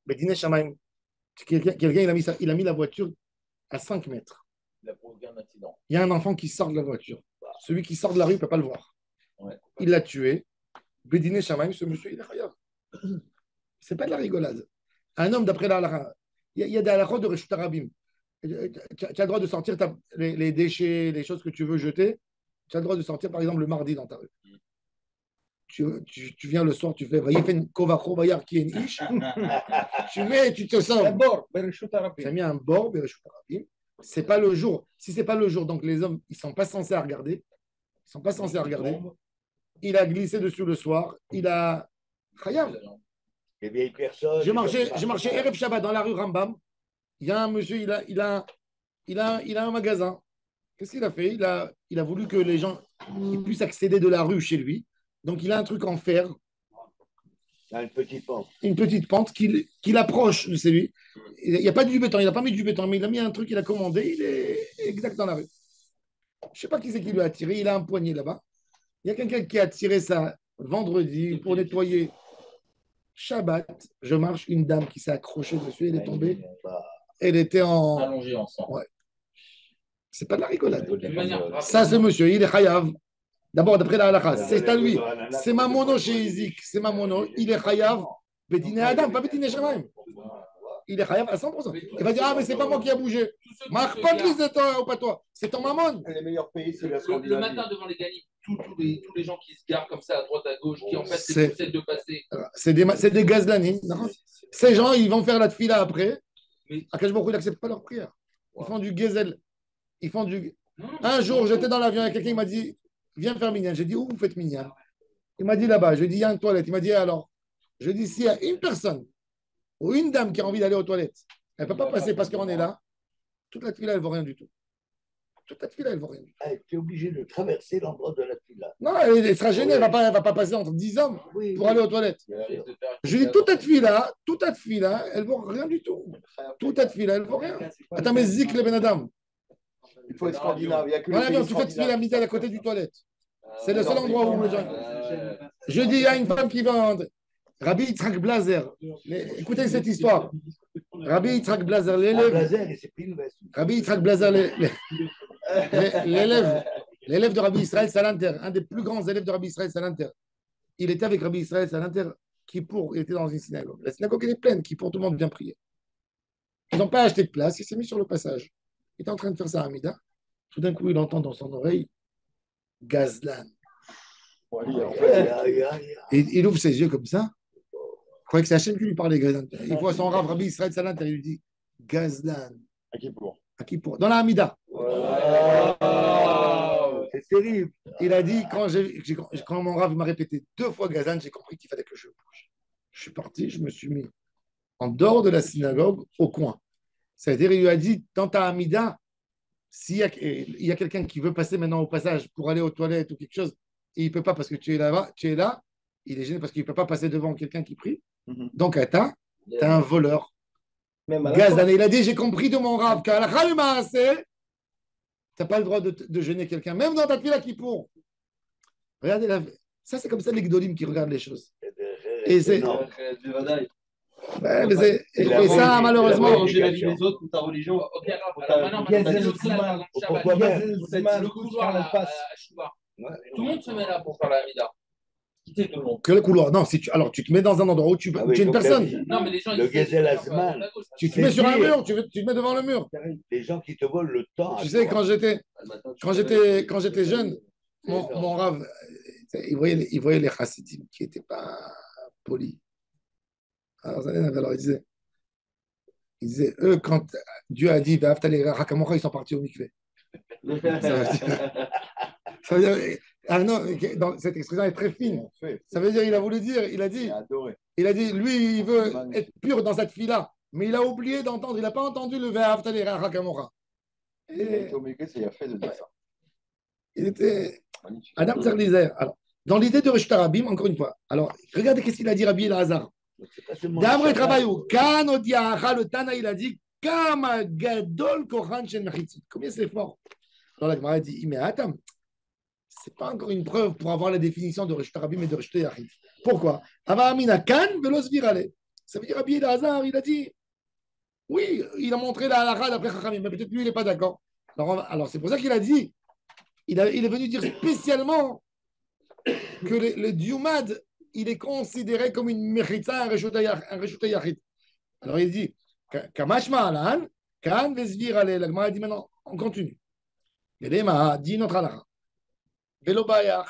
S1: Bedine Shamaim, quelqu'un il a mis la voiture à 5 mètres.
S4: Il a provoqué un accident.
S1: Il y a un enfant qui sort de la voiture. Celui qui sort de la rue ne peut pas le voir.
S4: Ouais.
S1: Il l'a tué. Bedine Shamaim, ce monsieur, il est chayav. C'est pas de la rigolade. Un homme, d'après la halakha, il y a des halakhot de Reshut Harabim. Tu as le droit de sortir les déchets, les choses que tu veux jeter. Tu as le droit de sortir, par exemple, le mardi dans ta rue. Tu viens le soir, tu fais Vayifen Kovacho Vayar Kien Ish. Tu te sors. Tu as mis un bord, Bereshut Harabim. C'est pas le jour. Si c'est pas le jour, donc les hommes, ils sont pas censés à regarder. Ils sont pas censés à regarder. Il a glissé dessus le soir. Il a chayav.
S2: Les vieilles personnes.
S1: J'ai marché Erev Shabbat dans la rue Rambam. Il y a un monsieur, il a un magasin. Qu'est-ce qu'il a fait? Il a voulu que les gens ils puissent accéder de la rue chez lui. Donc, il a un truc en fer,
S2: Il y a une petite pente.
S1: une petite pente qu'il approche de chez lui. Il n'y a pas du béton, il n'a pas mis du béton, mais il a mis un truc qu'il a commandé. Il est exact dans la rue. Je ne sais pas qui c'est qui lui a tiré. Il a un poignet là-bas. Il y a quelqu'un qui a tiré ça vendredi pour nettoyer Shabbat. Je marche, une dame qui s'est accrochée dessus. Elle est tombée. Elle était en.
S4: Allongé ensemble.
S1: Ouais. C'est pas de la rigolade.
S4: De manière,
S1: Ça, ce monsieur, il est chayav. D'abord, d'après la halakha, c'est à lui. C'est ma mono chez Izik. C'est ma mono. Il est chayav. Bédiné Adam, pas Bédiné Shamaim. Il est chayav à 100%. Il va dire, ah, mais c'est pas moi qui a bougé. Marque pas que c'est toi ou pas toi. C'est ton mammon.
S5: Les meilleurs pays, c'est la
S4: le matin devant les gagnants, tous les gens qui se garent comme ça à droite à gauche, qui en fait
S1: C'est-
S4: c'est de passer.
S1: C'est des gazlanis. Non. Ces gens, ils vont faire la tefila après.
S4: Mais-
S1: Akash Baruch Hu, il n'accepte pas leur prière. Ils font du gezel. Ils font du.
S4: Non, non,
S1: Un jour, j'étais dans l'avion et quelqu'un il m'a dit, viens faire minyan. J'ai dit, où vous faites minyan? Il m'a dit là-bas. Je lui ai dit, il y a une toilette. Il m'a dit, alors. Je lui ai dit, s'il y a une personne ou une dame qui a envie d'aller aux toilettes, elle ne peut pas passer parce qu'on est là, toute la tefila, elle ne vaut rien du tout. Toute la tefila, elle ne vaut rien du tout.
S2: Tu es obligé de traverser l'endroit de la fila.
S1: Non, elle sera gênée. Elle ne va pas passer entre 10 hommes
S2: Oui,
S1: pour aller aux toilettes. Je lui dis, toute la tefila, elle ne vaut rien du tout. Toute la tefila, elle ne vaut rien. Attends, mais zik le ben Adam.
S5: Il faut être scandinave. Il y a que
S1: Dans
S5: les
S1: l'avion,
S5: pays
S1: tu fais tefila
S5: scandinaves.
S1: midi à côté du toilette. C'est le seul endroit où les gens. Je dis, il y a une femme qui va. Rabbi Yitzhak Blazer. Écoutez cette histoire. Rabbi Yitzhak Blazer,
S2: Un
S1: l'élève.
S2: blazer et c'est pris une veste.
S1: Rabbi Yitzhak Blazer, l'élève de Rabbi Israël Salanter, un des plus grands élèves de Rabbi Israël Salanter. Il était avec Rabbi Israël Salanter, il était dans une synagogue. La synagogue était pleine, tout le monde vient prier. Ils n'ont pas acheté de place, il s'est mis sur le passage. Il était en train de faire ça à Amida. Tout d'un coup, il entend dans son oreille Gazlan. Et il ouvre ses yeux comme ça. Il croyait que c'est Hachem qui lui parlait, Gazlan. Il voit son rave, Rabbi Israël Salanter, il lui dit Gazlan.
S5: À qui pour?
S1: À qui pour? Dans la Amida.
S2: C'est terrible.
S1: Il a dit, quand mon rave m'a répété 2 fois Gazlan, j'ai compris qu'il fallait que je bouge. Je suis parti, je me suis mis en dehors de la synagogue, au coin. C'est-à-dire, il lui a dit, dans ta Amida, s'il y a quelqu'un qui veut passer maintenant au passage pour aller aux toilettes ou quelque chose, et il ne peut pas parce que tu es là, il est gêné parce qu'il ne peut pas passer devant quelqu'un qui prie. Donc, tu as un voleur. Gazlan, il a dit, j'ai compris de mon rave qu'à la Khalima, tu n'as pas le droit de gêner quelqu'un, même dans ta fila qui pour. Regardez, ça c'est comme ça les gdolim qui regardent les choses. Et c'est.
S2: Non.
S1: Ouais, et ça, malheureusement.
S6: Manger la vie des autres ou ta religion.
S4: Ok, alors maintenant,
S2: Pourquoi pas
S4: le couloir à Chouba. Tout le monde se met là pour faire la Hamida. Quittez tout le monde.
S1: Que le couloir. Non, alors tu te mets dans un endroit où tu es une personne.
S4: Non, mais les gens,
S2: Le
S4: ils
S2: Gezel Azman.
S1: Tu te mets sur un mur, tu te mets devant le mur.
S2: Les gens qui te volent le temps.
S1: Tu sais, quand j'étais jeune, mon rave, il voyait les chassidim qui n'étaient pas polis. Alors, il disait, eux, quand Dieu a dit, ils sont partis au mikvé. Ça veut dire, non, cette expression est très fine. Ça veut dire, il a voulu dire, il a dit, lui, il veut être pur dans cette fille-là. mais il a oublié d'entendre, il n'a pas entendu le Ve'ahavta lireacha kamocha.
S3: Il a été obligé, c'est fait de dire ça.
S1: Il était
S3: Magnifique.
S1: Adam Tzerlizer. Alors, dans l'idée de Reshut Harabim, encore une fois, alors, regardez qu'est-ce qu'il a dit Rabbi Elazar.
S2: C'est pas seulement
S1: D'après
S2: le
S1: travail,
S2: Shabbat.
S1: Kan Odiacha, le Tana, il a dit Kama Gadol Kochan Shen Mechitzot. Combien c'est fort. Alors la Gemara dit mais attends, c'est pas encore une preuve pour avoir la définition de Reshut Harabim et de Reshut Yachid. Pourquoi Avamina Kan Velos Virale. Ça veut dire Rabbi Elazar, il a dit oui, il a montré la halakha d'après Chachamim, mais peut-être lui, il n'est pas d'accord. Alors c'est pour ça qu'il a dit il est venu dire spécialement que le Diumad, il est considéré comme une mechitza, un reshuta yachid. Alors il dit, Kamashma alan, kan vesvir ale. La Gemara dit maintenant, on continue. Vedema dit notre halakha. Velo bayach,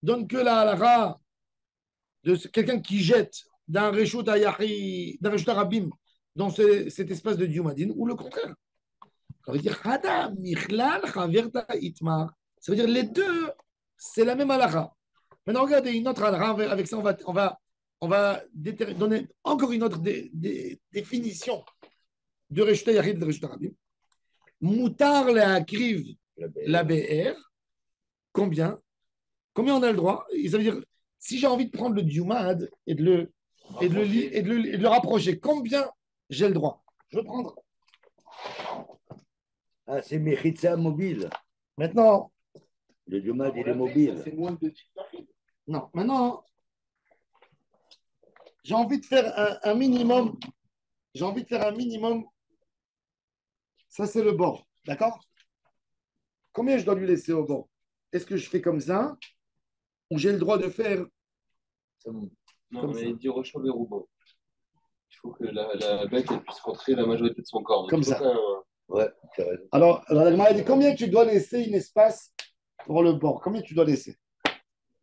S1: donne que la halakha de quelqu'un qui jette d'un reshuta yachid, d'un reshuta rabim dans cet espace de Diumadin, ou le contraire. Ça veut dire, Hadam, Michlal, Chaverta, Itmar. Ça veut dire les deux, c'est la même halakha. Maintenant, regardez une autre halakha. Avec ça, on va donner encore une autre définition de Reshut Yachid et de Reshut Rabim. Moutar le'akriv la BR. Combien on a le droit? Ça veut dire, si j'ai envie de prendre le Diumad et de le rapprocher, combien j'ai le droit? Je vais prendre.
S2: Ah, c'est Mechitza mobile.
S1: Maintenant,
S2: Le Diumad, il est mobile.
S6: C'est moins de Tifachid.
S1: non, maintenant, j'ai envie de faire un minimum. J'ai envie de faire un minimum. Ça, c'est le bord. D'accord? Combien je dois lui laisser au bord? Est-ce que je fais comme ça? Ou j'ai le droit de faire.
S3: Non,
S1: Comme
S3: mais
S1: ça.
S3: il dit Rochon et Roubaud. Il faut que la bête elle puisse rentrer la majorité de son corps. Donc,
S1: Comme
S3: il faut
S1: ça.
S2: Ouais, c'est vrai.
S1: Alors la Gemara dit combien tu dois laisser un espace pour le bord? Combien tu dois laisser?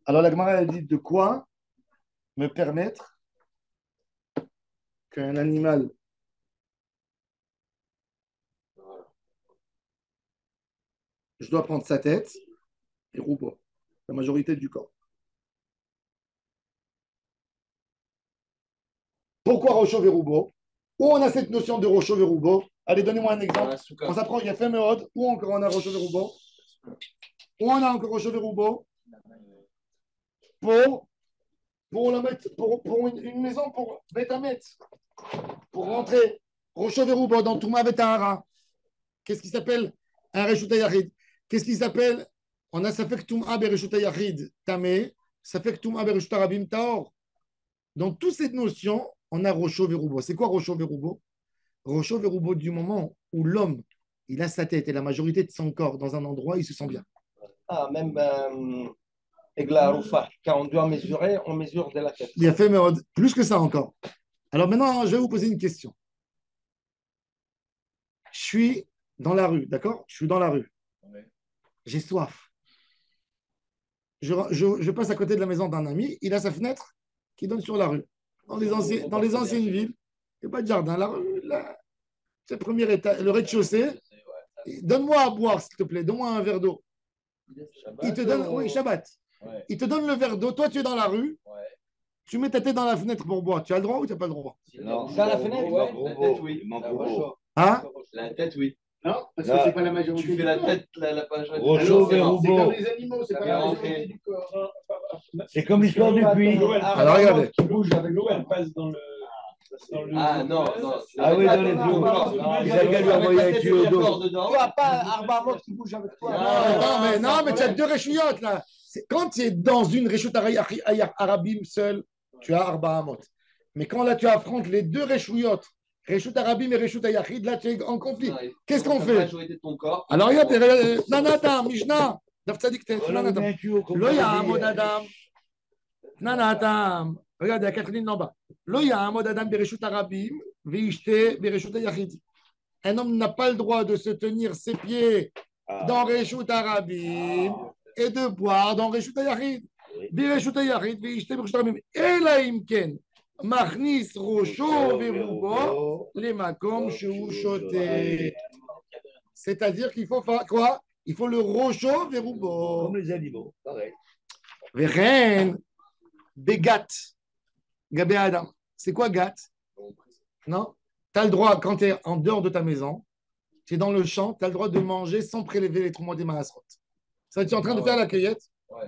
S1: Alors la Gemara dit de quoi me permettre qu'un animal. Je dois prendre sa tête et Roubaud, la majorité du corps. Pourquoi Rocho Veroubo? Où on a cette notion de Rocho Veroubo? Allez, donnez-moi un exemple. On s'apprend, il y a fait Meod. Où encore on a Rocho Veroubo? Où on a encore Rocho Veroubo? Pour la mettre, pour une maison, pour Betamet. Pour rentrer Rocho Veroubo dans Touma Betahara. Qu'est-ce qui s'appelle un Reshuta Yachid? Qu'est-ce qui s'appelle? On a ça fait que Touma Bereshuta Yachid Tamé. Ça fait que Touma Bereshuta Rabim Taor. Dans toutes ces notions, on a Rocho Veroubo. C'est quoi Rocho Veroubo? Rocho Veroubo, du moment où l'homme, il a sa tête et la majorité de son corps dans un endroit, il se sent bien.
S6: Ah, même Egla Arufa, quand on doit mesurer, on mesure de la tête.
S1: Il a fait plus que ça encore. Alors maintenant, je vais vous poser une question. Je suis dans la rue, d'accord? Je suis dans la rue. J'ai soif. Je passe à côté de la maison d'un ami, il a sa fenêtre qui donne sur la rue. Dans les anciennes villes, il n'y a pas de jardin. La rue, c'est le premier étage, le rez-de-chaussée. Donne-moi à boire, s'il te plaît. Donne-moi un verre d'eau. Il te donne, oui, Shabbat.
S6: Ouais.
S1: Il te donne le verre d'eau. Toi, tu es dans la rue.
S6: Ouais.
S1: Tu mets ta tête dans la fenêtre pour boire. Tu as le droit ou tu n'as pas le droit?
S2: Non,
S6: Dans la fenêtre,
S2: ouais.
S6: ouais.
S3: La tête, oui.
S2: Il manque
S6: La
S2: Roubaud.
S6: Rocho.
S1: Hein?
S3: La tête, oui.
S6: Non, parce
S2: Là,
S6: que c'est pas la majorité.
S3: Tu fais
S6: du
S3: la
S6: corps.
S3: tête, la majorité.
S2: Rocho
S6: C'est
S2: Roubaud.
S6: comme les animaux, c'est
S3: Ça
S6: pas
S3: fait
S6: la
S3: rentrer.
S6: majorité du corps.
S2: C'est comme l'histoire du puits.
S1: Alors, regardez.
S6: Qui bouge avec l'eau, elle passe dans le.
S3: Ah non, non.
S2: Ah oui, dans les eaux. Les algas lui envoyaient un tuyau d'eau.
S6: Tu n'as pas Arbamot qui bouge avec toi.
S1: Non, mais tu as deux réchouillottes là. Quand tu es dans une réchoute arabim seule, tu as Arba Hamot. Mais quand là tu affrontes les deux réchouillottes, réchoute arabim et réchoute ayachid, là tu es en conflit. Qu'est-ce qu'on fait?
S3: La majorité de ton corps.
S1: Alors regarde, Nanata, Mishnah, Daf Tzadik Tet, Nanata. Lo Ya'amod Adam. Nanatam. Regarde, il y a 4 lignes en bas. Lo Ya'amod Adam bereshut arabim, ve'ishte bereshut ayachid. Un homme n'a pas le droit de se tenir ses pieds dans Reshut Arabim et de boire dans Reshut Ayachid. Bireshut Ayachid, ve'ishte bereshut arabim. Ela imken, machnis rosho ve'rubo, les makom shu shote. C'est-à-dire qu'il faut faire quoi? Il faut le rosho ve'rubo.
S2: Comme les animaux, pareil.
S1: Vechen, begat, gabé Adam. C'est quoi gat? Non? tu as le droit, quand tu es en dehors de ta maison, tu es dans le champ, tu as le droit de manger sans prélever les trous des maasrot. Ça, tu es en train de faire la cueillette,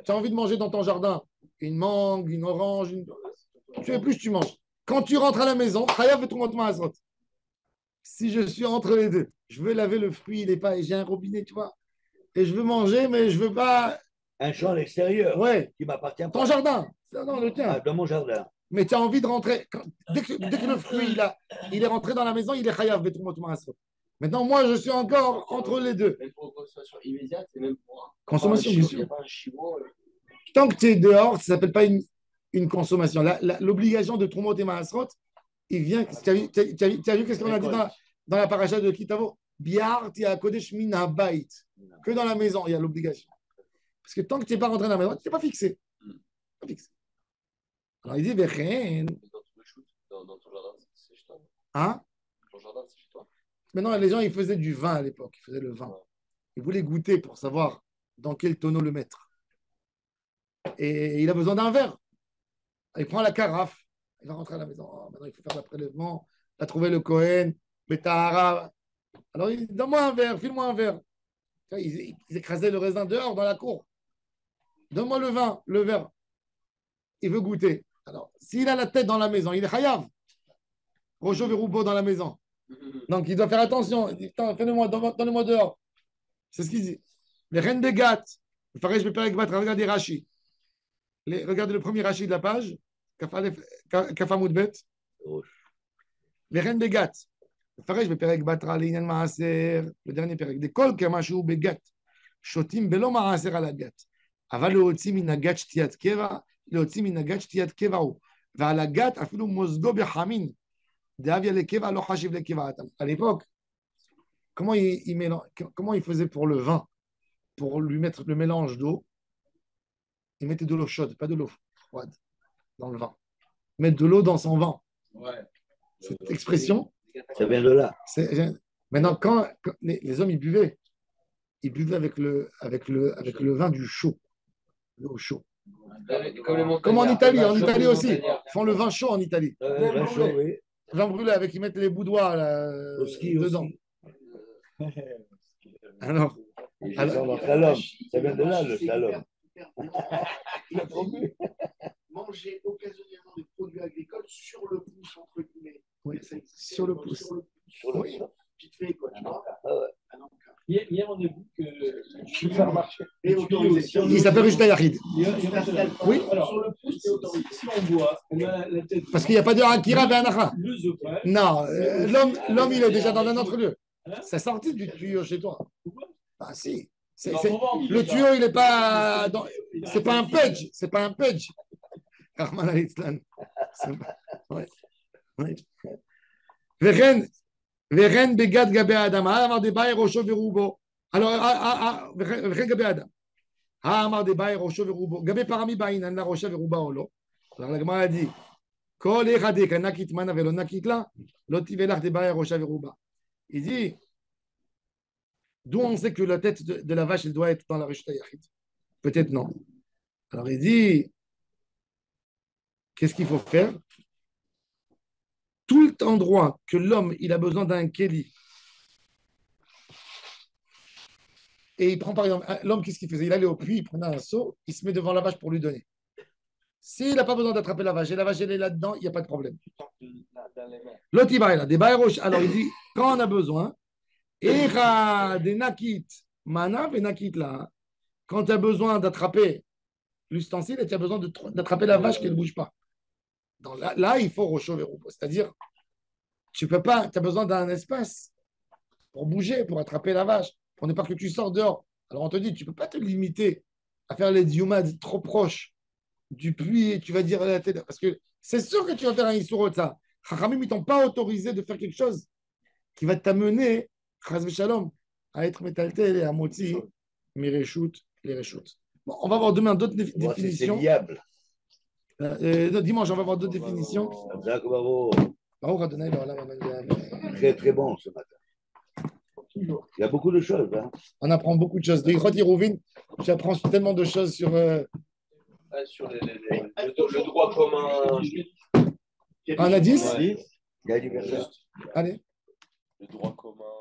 S1: tu as envie de manger dans ton jardin une mangue, une orange, tu veux plus, tu manges. Quand tu rentres à la maison, chayav et trou de maasrot. Si je suis entre les deux, je veux laver le fruit, il est pas, j'ai un robinet, tu vois, et je veux manger, mais je veux pas.
S2: Un champ à l'extérieur
S1: Ouais.
S2: qui m'appartient pas.
S1: Ton jardin, non, le tien.
S2: Dans mon jardin.
S1: Mais tu as envie de rentrer. Dès que le fruit il est rentré dans la maison, il est chayav et trou de maasrot. Maintenant, moi, je suis encore entre les deux.
S3: Même pour une consommation immédiate et même pour
S1: Consommation, bien sûr.
S3: Il n'y a pas un chiot.
S1: Tant que tu es dehors, ça ne s'appelle pas une consommation. L'obligation de Trumot et Maasrot, il vient. Tu as vu qu'est-ce qu'on a dit dans la paracha de Kitavo? Biar ti Kodesh min habayit. Que dans la maison, il y a l'obligation. Parce que tant que tu n'es pas rentré dans la maison, tu n'es pas fixé. Pas fixé. Alors il dit Vechen.
S3: Dans ton jardin, c'est chez toi.
S1: Hein?
S3: Ton jardin, c'est chez toi.
S1: Maintenant, les gens, ils faisaient du vin à l'époque. Ils faisaient le vin. Ils voulaient goûter pour savoir dans quel tonneau le mettre. Et il a besoin d'un verre. Il prend la carafe. Il va rentrer à la maison. Oh, maintenant, il faut faire le prélèvement. Il a trouvé le Cohen, le Tahara. Alors, il dit, donne-moi un verre, file-moi un verre. Ils écrasaient le raisin dehors, dans la cour. Donne-moi le vin, le verre. Il veut goûter. Alors, s'il a la tête dans la maison, il est chayav. Rocho Veroubo dans la maison. Donc, il doit faire attention. Il dit, donnez-moi dehors. C'est ce qu'il dit. Les reines des gâtes. Le Faresh Beperek Batra, regardez Rashi. Regardez le premier Rashi de la page. Kafamoudbet. Les reines des gâtes. Le Faresh Beperek Batra, l'Inyan Maaser. Le dernier Perek. Des kol Kamashu Begat. Shotim Belo Maaser à la gâte. Aval le Otsi Minagat Shtiat Keva. Le Otsi Minagat Shtiat Kevao. Va à la gâte, Afilu Mozgo Behamin. À l'époque, comment il faisait pour le vin? Pour lui mettre le mélange d'eau, il mettait de l'eau chaude, pas de l'eau froide, dans le vin. Mettre de l'eau dans son vin. Ouais. Cette expression,
S2: ça vient de là.
S1: Maintenant, quand les hommes, ils buvaient avec le vin du chaud, l'eau chaude. Comme en Italie aussi. Ils font le vin chaud en Italie.
S2: Vin chaud, oui.
S1: Vin brûlé avec, ils mettent les boudoirs là, dedans. Alors,
S2: slalom. Ça vient de là, le slalom.
S1: Il a promu. Manger occasionnellement des produits agricoles sur le pouce, entre guillemets. Oui, sur le pouce. Oui. Tu te fais quoi, tu vois?
S7: Hier, on a vu que le supermarché.
S1: Il s'appelle Rishta Yachid. Oui.
S7: Alors, sur le pouce, c'est autorisé. Si on boit, on a la tête.
S1: Parce qu'il n'y a pas de Akira Be'anacha. Non, l'homme, il est déjà dans un autre lieu. C'est sorti du tuyau chez toi. Ah, si. Le tuyau, il n'est pas. C'est pas un page. C'est pas un page. Rahman al-Islam. Veren begad gabe adam. Amar de baer rocho verubo. Alors, veren gabe adam. Amar de baer rocho verubo. Gabe parami bain an la rocha veruba olo. Alors la Gemara dit, kol echade kanakit mana velo nakit la, lotivelach de baer rocha veruba. Il dit, d'où on sait que la tête de la vache elle doit être dans la Rishta Yachid? Peut-être non. Alors il dit, qu'est-ce qu'il faut faire? Tout endroit que l'homme il a besoin d'un keli, et il prend par exemple, l'homme qu'est-ce qu'il faisait? Il allait au puits, il prenait un seau, il se met devant la vache pour lui donner. S'il n'a pas besoin d'attraper la vache, et la vache elle est là-dedans, il n'y a pas de problème. L'autre il va là, des baïroches. Alors il dit, quand on a besoin, des nakit, mana et nakit là, quand tu as besoin d'attraper l'ustensile et tu as besoin d'attraper la vache qui ne bouge pas. Donc là, il faut rocho verubo. C'est-à-dire, tu peux pas, tu as besoin d'un espace pour bouger, pour attraper la vache, pour ne pas que tu sors dehors. Alors on te dit, tu ne peux pas te limiter à faire les diumades trop proches du puits et tu vas dire la tête. Parce que c'est sûr que tu vas faire un issour de ça. Chachamim, ils ne t'ont pas autorisé de faire quelque chose qui va t'amener, chas v'shalom, à être métaltel et à moti, mireshut, les reshut. Bon, on va voir demain d'autres définitions.
S2: C'est diable.
S1: Dimanche, on va voir d'autres définitions.
S2: Très, très bon ce matin. Il y a beaucoup de choses. Hein.
S1: On apprend beaucoup de choses. De Yichot Yerouvin, j'apprends tellement de choses sur
S3: le droit commun.
S1: On a 10
S3: ouais.
S2: Il y a du verset.
S1: Allez.
S3: Le droit commun.